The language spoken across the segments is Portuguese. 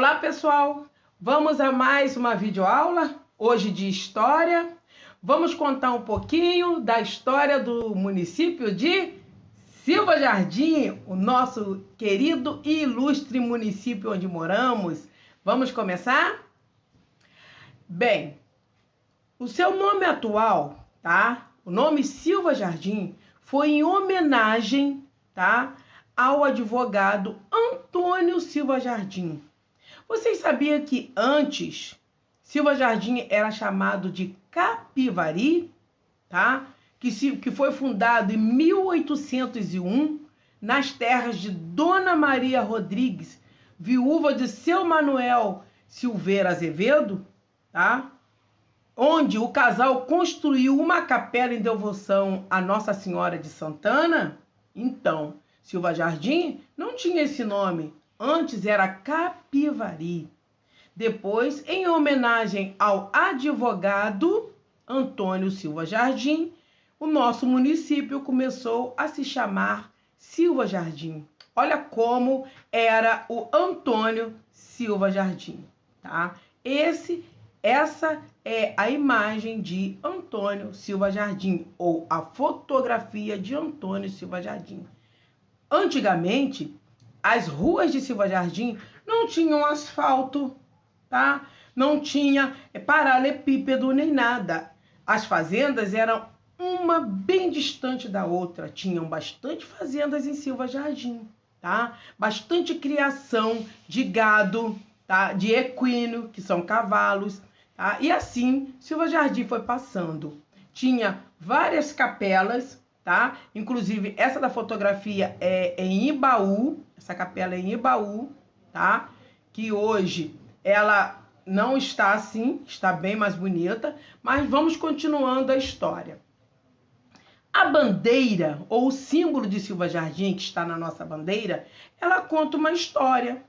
Olá pessoal, vamos a mais uma videoaula, hoje de História. Vamos contar um pouquinho da história do município de Silva Jardim, o nosso querido e ilustre município onde moramos. Vamos começar? Bem, o seu nome atual, tá? O nome Silva Jardim foi em homenagem, tá, ao advogado Antônio Silva Jardim. Vocês sabiam que antes Silva Jardim era chamado de Capivari, tá? Que foi fundado em 1801 nas terras de Dona Maria Rodrigues, viúva de seu Manuel Silveira Azevedo, tá? Onde o casal construiu uma capela em devoção a Nossa Senhora de Santana. Então, Silva Jardim não tinha esse nome. Antes era Capivari. Depois, em homenagem ao advogado Antônio Silva Jardim, o nosso município começou a se chamar Silva Jardim. Olha como era o Antônio Silva Jardim, tá? Essa é a imagem de Antônio Silva Jardim, ou a fotografia de Antônio Silva Jardim. Antigamente, as ruas de Silva Jardim não tinham asfalto, tá? Não tinha paralelepípedo nem nada. As fazendas eram uma bem distante da outra. Tinham bastante fazendas em Silva Jardim, tá? Bastante criação de gado, tá? De equino, que são cavalos, tá? E assim, Silva Jardim foi passando. Tinha várias capelas, tá? Inclusive, essa da fotografia é em Ibaú. Essa capela é em Ibaú, tá? Que hoje ela não está assim, está bem mais bonita, mas vamos continuando a história. A bandeira, ou o símbolo de Silva Jardim, que está na nossa bandeira, ela conta uma história.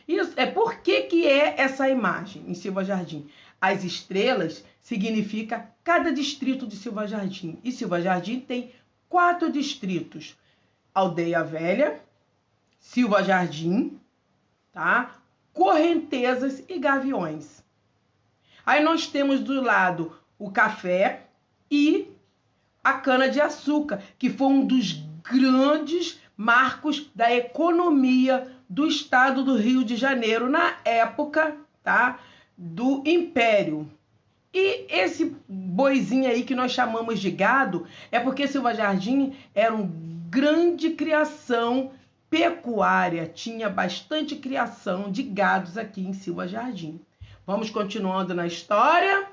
Isso é por que é essa imagem em Silva Jardim? As estrelas significa cada distrito de Silva Jardim. E Silva Jardim tem 4 distritos: Aldeia Velha, Silva Jardim, tá? Correntezas e Gaviões. Aí nós temos do lado o café e a cana-de-açúcar, que foi um dos grandes marcos da economia do estado do Rio de Janeiro na época, tá, do Império. E esse boizinho aí que nós chamamos de gado é porque Silva Jardim era uma grande criação pecuária, tinha bastante criação de gados aqui em Silva Jardim. Vamos continuando na história.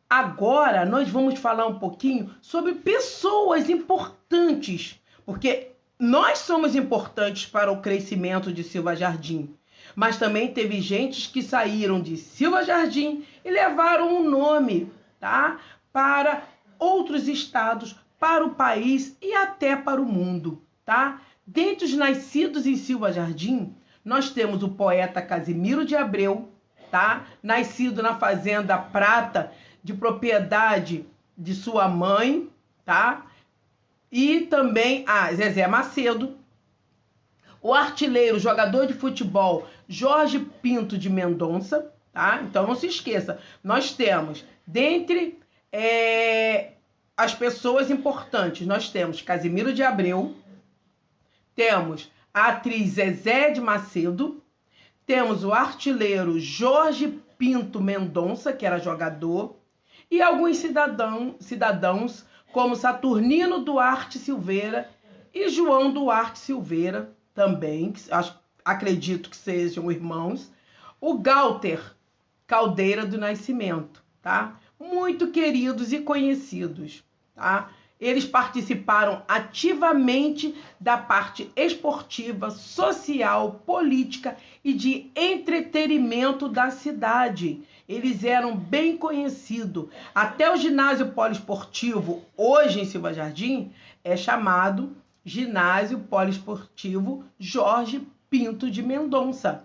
Agora nós vamos falar um pouquinho sobre pessoas importantes, porque nós somos importantes para o crescimento de Silva Jardim, mas também teve gente que saíram de Silva Jardim e levaram um nome, tá, para outros estados, para o país e até para o mundo, tá? Dentre os nascidos em Silva Jardim, nós temos o poeta Casimiro de Abreu, tá? Nascido na Fazenda Prata, de propriedade de sua mãe, tá? E também a Zezé Macedo, o artilheiro, jogador de futebol Jorge Pinto de Mendonça, tá? Então não se esqueça, nós temos, dentre as pessoas importantes, nós temos Casimiro de Abreu, temos a atriz Zezé de Macedo, temos o artilheiro Jorge Pinto Mendonça, que era jogador, e alguns cidadãos como Saturnino Duarte Silveira e João Duarte Silveira, também, acredito que sejam irmãos, o Galter Caldeira do Nascimento, tá? Muito queridos e conhecidos, tá? Eles participaram ativamente da parte esportiva, social, política e de entretenimento da cidade. Eles eram bem conhecidos. Até o ginásio poliesportivo, hoje em Silva Jardim, é chamado Ginásio Poliesportivo Jorge Pinto de Mendonça.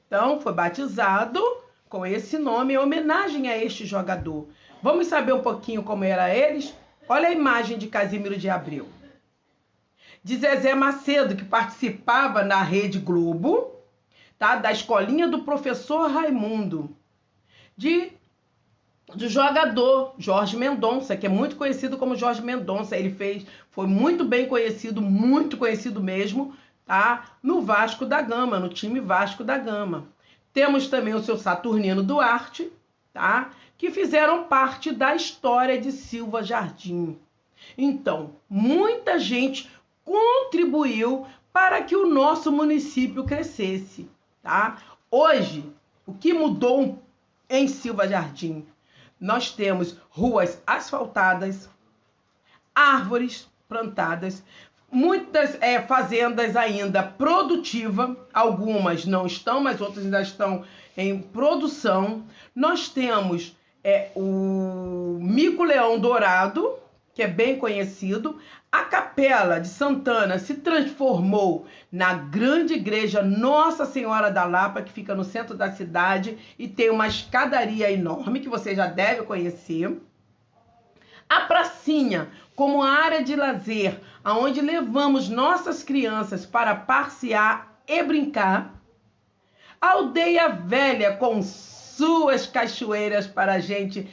Então, foi batizado com esse nome em homenagem a este jogador. Vamos saber um pouquinho como eram eles? Olha a imagem de Casimiro de Abreu. De Zezé Macedo, que participava na Rede Globo. tá? Da escolinha do professor Raimundo, do jogador Jorge Mendonça, que é muito conhecido como Jorge Mendonça. Foi muito bem conhecido, muito conhecido mesmo, tá? No Vasco da Gama, no time Vasco da Gama. Temos também o seu Saturnino Duarte, tá? Que fizeram parte da história de Silva Jardim. Então, muita gente contribuiu para que o nosso município crescesse, tá? Hoje, o que mudou em Silva Jardim? Nós temos ruas asfaltadas, árvores plantadas, muitas fazendas ainda produtivas, algumas não estão, mas outras ainda estão em produção. Nós temos o Mico-Leão Dourado, que é bem conhecido. A Capela de Santana se transformou na grande igreja Nossa Senhora da Lapa, que fica no centro da cidade e tem uma escadaria enorme, que você já deve conhecer. A pracinha, como área de lazer, onde levamos nossas crianças para passear e brincar. A Aldeia Velha, com suas cachoeiras para a gente,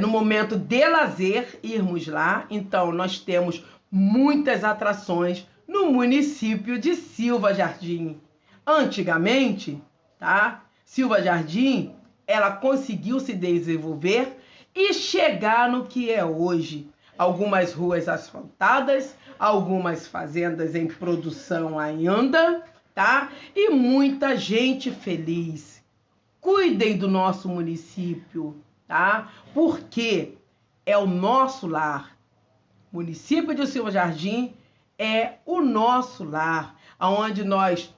no momento de lazer, irmos lá. Então, nós temos muitas atrações no município de Silva Jardim. Antigamente, tá? Silva Jardim, ela conseguiu se desenvolver e chegar no que é hoje. Algumas ruas asfaltadas, algumas fazendas em produção ainda, tá? E muita gente feliz. Cuidem do nosso município, tá? Porque é o nosso lar. O município de Silva Jardim é o nosso lar, onde nós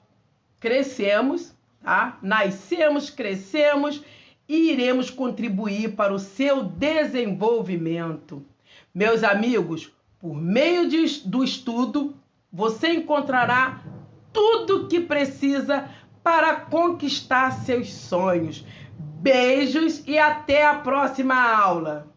crescemos, tá? Nascemos, crescemos e iremos contribuir para o seu desenvolvimento. Meus amigos, por meio do estudo, você encontrará tudo que precisa para conquistar seus sonhos. Beijos e até a próxima aula!